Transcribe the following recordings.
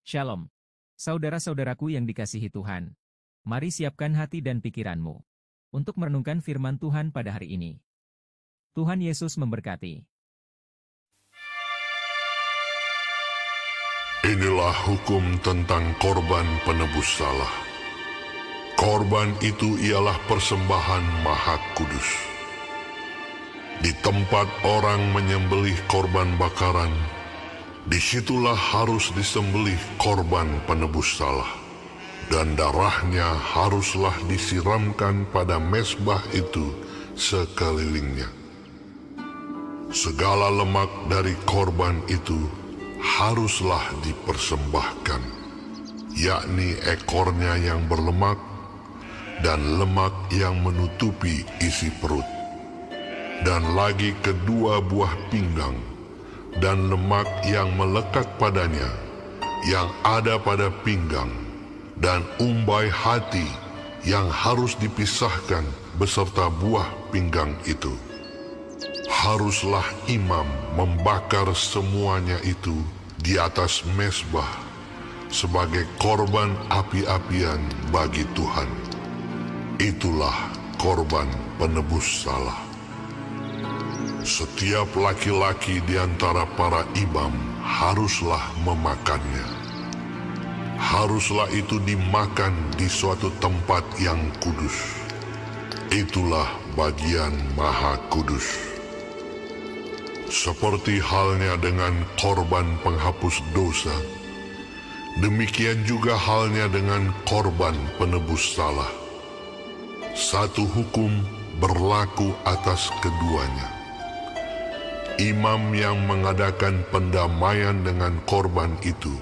Shalom. Saudara-saudaraku yang dikasihi Tuhan. Mari siapkan hati dan pikiranmu untuk merenungkan firman Tuhan pada hari ini. Tuhan Yesus memberkati. Inilah hukum tentang korban penebus salah. Korban itu ialah persembahan Maha Kudus. Di tempat orang menyembelih korban bakaran, disitulah harus disembelih korban penebus salah, dan darahnya haruslah disiramkan pada mezbah itu sekelilingnya. Segala lemak dari korban itu haruslah dipersembahkan, yakni ekornya yang berlemak dan lemak yang menutupi isi perut, dan lagi kedua buah pinggang, dan lemak yang melekat padanya, yang ada pada pinggang, dan umbai hati yang harus dipisahkan beserta buah pinggang itu. Haruslah imam membakar semuanya itu di atas mezbah sebagai korban api-apian bagi Tuhan. Itulah korban penebus salah. Setiap laki-laki di antara para imam haruslah memakannya. Haruslah itu dimakan di suatu tempat yang kudus. Itulah bagian Maha Kudus. Seperti halnya dengan korban penghapus dosa, demikian juga halnya dengan korban penebus salah. Satu hukum berlaku atas keduanya. Imam yang mengadakan pendamaian dengan korban itu,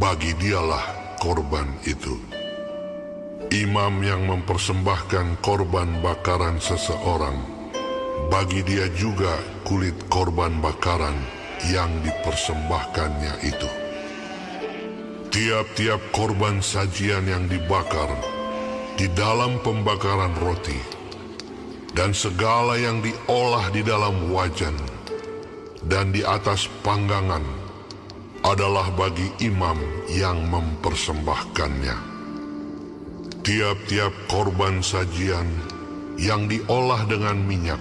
bagi dialah korban itu. Imam yang mempersembahkan korban bakaran seseorang, bagi dia juga kulit korban bakaran yang dipersembahkannya itu. Tiap-tiap korban sajian yang dibakar di dalam pembakaran roti, dan segala yang diolah di dalam wajan dan di atas panggangan adalah bagi imam yang mempersembahkannya. Tiap-tiap korban sajian yang diolah dengan minyak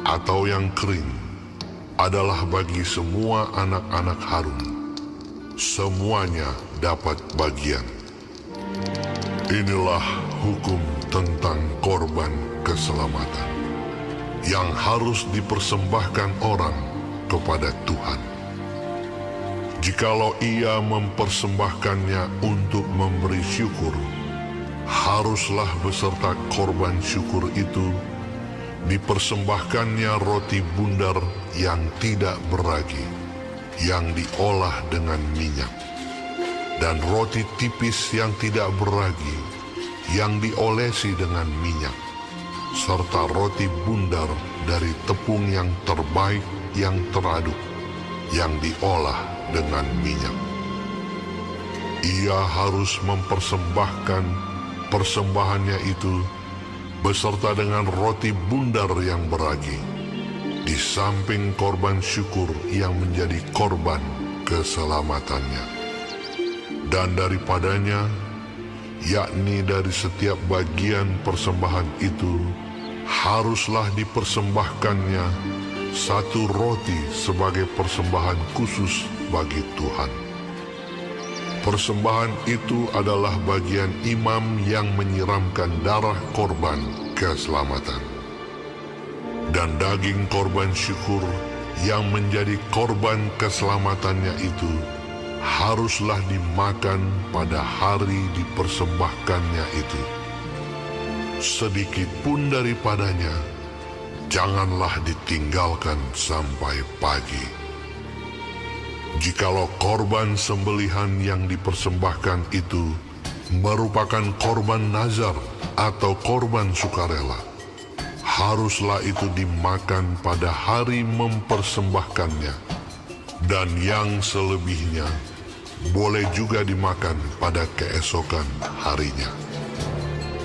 atau yang kering adalah bagi semua anak-anak Harun. Semuanya dapat bagian. Inilah hukum tentang korban keselamatan yang harus dipersembahkan orang kepada Tuhan. Jikalau ia mempersembahkannya untuk memberi syukur, haruslah beserta korban syukur itu dipersembahkannya roti bundar yang tidak beragi, yang diolah dengan minyak, dan roti tipis yang tidak beragi, yang diolesi dengan minyak, serta roti bundar dari tepung yang terbaik yang teraduk, yang diolah dengan minyak. Ia harus mempersembahkan persembahannya itu beserta dengan roti bundar yang beragi, di samping korban syukur yang menjadi korban keselamatannya. Dan daripadanya, yakni dari setiap bagian persembahan itu, haruslah dipersembahkannya satu roti sebagai persembahan khusus bagi Tuhan. Persembahan itu adalah bagian imam yang menyiramkan darah korban keselamatan. Dan daging korban syukur yang menjadi korban keselamatannya itu haruslah dimakan pada hari dipersembahkannya itu. Sedikit pun daripadanya janganlah ditinggalkan sampai pagi. Jikalau korban sembelihan yang dipersembahkan itu merupakan korban nazar atau korban sukarela, haruslah itu dimakan pada hari mempersembahkannya, dan yang selebihnya boleh juga dimakan pada keesokan harinya.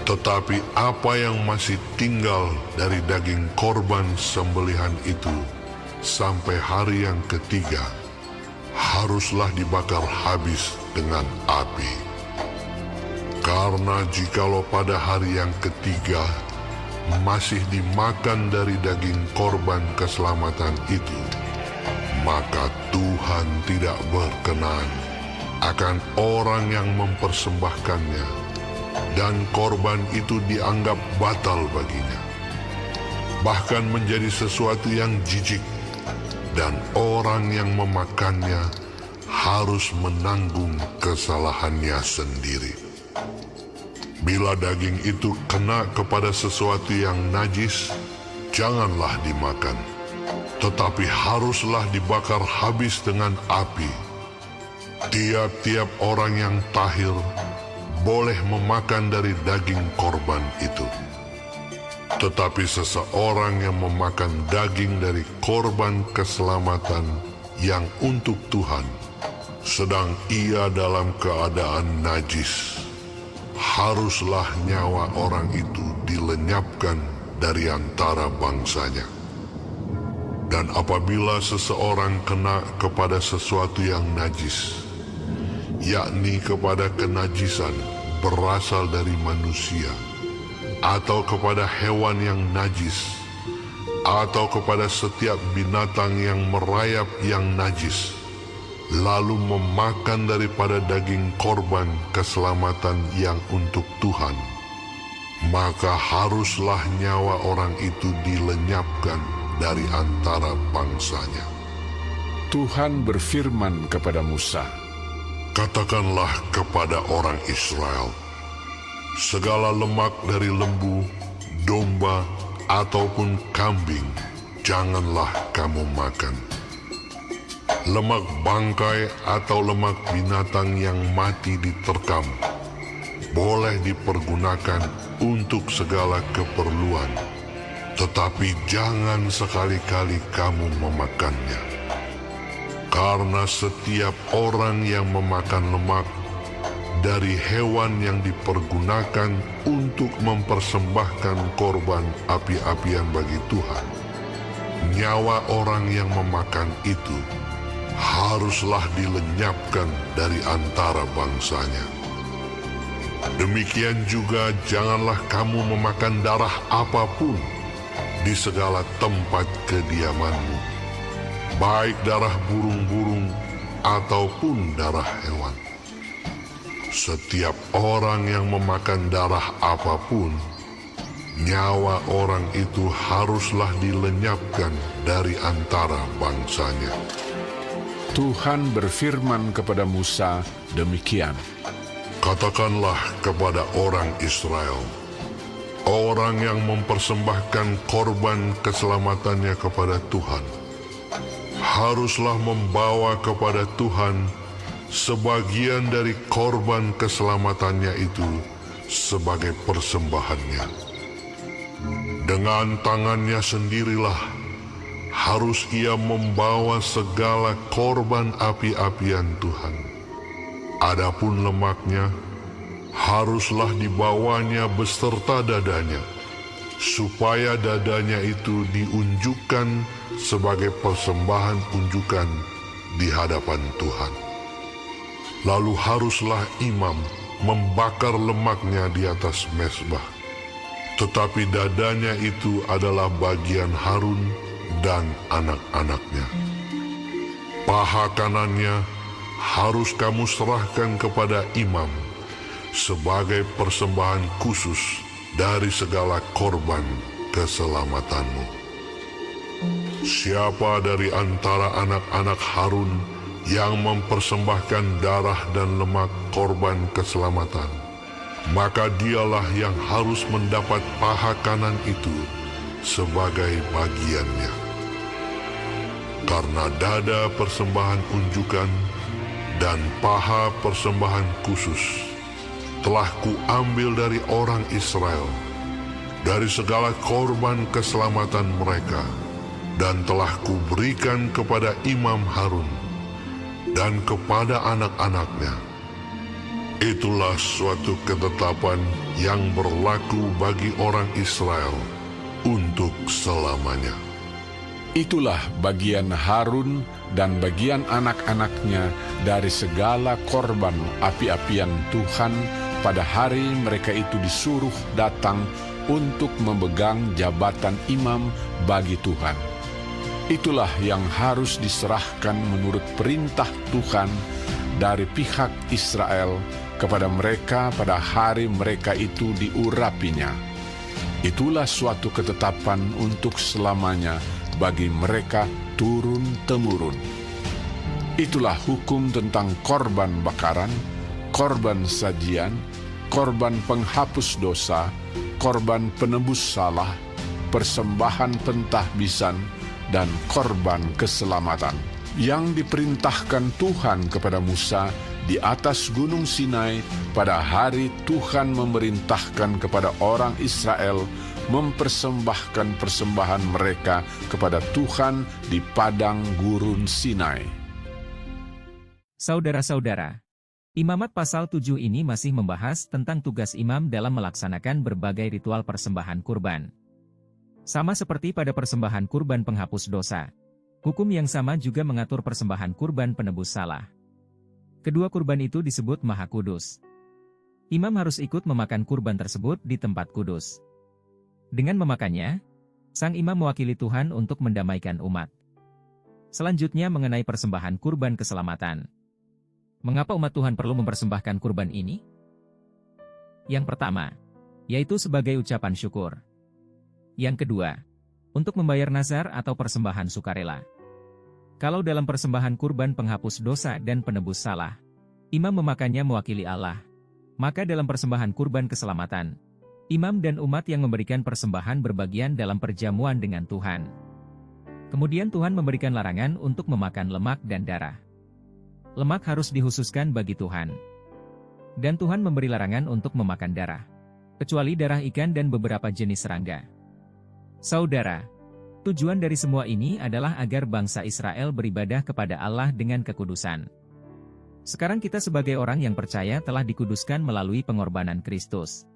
Tetapi apa yang masih tinggal dari daging korban sembelihan itu sampai hari yang ketiga haruslah dibakar habis dengan api. Karena jikalau pada hari yang ketiga masih dimakan dari daging korban keselamatan itu, maka Tuhan tidak berkenan akan orang yang mempersembahkannya, dan korban itu dianggap batal baginya, bahkan menjadi sesuatu yang jijik, dan orang yang memakannya harus menanggung kesalahannya sendiri. Bila daging itu kena kepada sesuatu yang najis, janganlah dimakan, tetapi haruslah dibakar habis dengan api. Tiap-tiap orang yang tahir boleh memakan dari daging korban itu. Tetapi seseorang yang memakan daging dari korban keselamatan yang untuk Tuhan, sedang ia dalam keadaan najis, haruslah nyawa orang itu dilenyapkan dari antara bangsanya. Dan apabila seseorang kena kepada sesuatu yang najis, yakni kepada kenajisan berasal dari manusia, atau kepada hewan yang najis, atau kepada setiap binatang yang merayap yang najis, lalu memakan daripada daging korban keselamatan yang untuk Tuhan, maka haruslah nyawa orang itu dilenyapkan dari antara bangsanya. Tuhan berfirman kepada Musa, "Katakanlah kepada orang Israel, segala lemak dari lembu, domba, ataupun kambing janganlah kamu makan. Lemak bangkai atau lemak binatang yang mati diterkam boleh dipergunakan untuk segala keperluan, tetapi jangan sekali-kali kamu memakannya. Karena setiap orang yang memakan lemak dari hewan yang dipergunakan untuk mempersembahkan korban api-apian bagi Tuhan, nyawa orang yang memakan itu haruslah dilenyapkan dari antara bangsanya. Demikian juga janganlah kamu memakan darah apapun di segala tempat kediamanmu, baik darah burung-burung ataupun darah hewan. Setiap orang yang memakan darah apapun, nyawa orang itu haruslah dilenyapkan dari antara bangsanya." Tuhan berfirman kepada Musa demikian, "Katakanlah kepada orang Israel, orang yang mempersembahkan korban keselamatannya kepada Tuhan, haruslah membawa kepada Tuhan sebagian dari korban keselamatannya itu sebagai persembahannya. Dengan tangannya sendirilah harus ia membawa segala korban api-apian Tuhan. Adapun lemaknya haruslah dibawanya beserta dadanya, supaya dadanya itu diunjukkan sebagai persembahan unjukan di hadapan Tuhan. Lalu haruslah imam membakar lemaknya di atas mezbah, tetapi dadanya itu adalah bagian Harun dan anak-anaknya. Paha kanannya harus kamu serahkan kepada imam sebagai persembahan khusus dari segala korban keselamatanmu. Siapa dari antara anak-anak Harun yang mempersembahkan darah dan lemak korban keselamatan, maka dialah yang harus mendapat paha kanan itu sebagai bagiannya. Karena dada persembahan unjukan dan paha persembahan khusus telah kuambil dari orang Israel, dari segala korban keselamatan mereka, dan telah kuberikan kepada imam Harun dan kepada anak-anaknya. Itulah suatu ketetapan yang berlaku bagi orang Israel untuk selamanya. Itulah bagian Harun dan bagian anak-anaknya dari segala korban api-apian Tuhan pada hari mereka itu disuruh datang untuk memegang jabatan imam bagi Tuhan. Itulah yang harus diserahkan menurut perintah Tuhan dari pihak Israel kepada mereka pada hari mereka itu diurapinya. Itulah suatu ketetapan untuk selamanya bagi mereka turun-temurun. Itulah hukum tentang korban bakaran, korban sajian, korban penghapus dosa, korban penebus salah, persembahan pentahbisan, dan korban keselamatan. Yang diperintahkan Tuhan kepada Musa di atas Gunung Sinai pada hari Tuhan memerintahkan kepada orang Israel mempersembahkan persembahan mereka kepada Tuhan di padang gurun Sinai. Saudara-saudara, Imamat pasal 7 ini masih membahas tentang tugas imam dalam melaksanakan berbagai ritual persembahan kurban. Sama seperti pada persembahan kurban penghapus dosa, hukum yang sama juga mengatur persembahan kurban penebus salah. Kedua kurban itu disebut Maha Kudus. Imam harus ikut memakan kurban tersebut di tempat kudus. Dengan memakannya, sang imam mewakili Tuhan untuk mendamaikan umat. Selanjutnya mengenai persembahan kurban keselamatan. Mengapa umat Tuhan perlu mempersembahkan kurban ini? Yang pertama, yaitu sebagai ucapan syukur. Yang kedua, untuk membayar nazar atau persembahan sukarela. Kalau dalam persembahan kurban penghapus dosa dan penebus salah, imam memakannya mewakili Allah. Maka dalam persembahan kurban keselamatan, imam dan umat yang memberikan persembahan berbagian dalam perjamuan dengan Tuhan. Kemudian Tuhan memberikan larangan untuk memakan lemak dan darah. Lemak harus dihususkan bagi Tuhan. Dan Tuhan memberi larangan untuk memakan darah, kecuali darah ikan dan beberapa jenis serangga. Saudara, tujuan dari semua ini adalah agar bangsa Israel beribadah kepada Allah dengan kekudusan. Sekarang kita sebagai orang yang percaya telah dikuduskan melalui pengorbanan Kristus.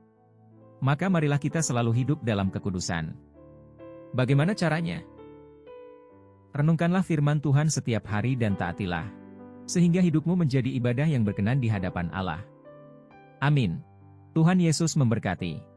Maka marilah kita selalu hidup dalam kekudusan. Bagaimana caranya? Renungkanlah firman Tuhan setiap hari dan taatilah, sehingga hidupmu menjadi ibadah yang berkenan di hadapan Allah. Amin. Tuhan Yesus memberkati.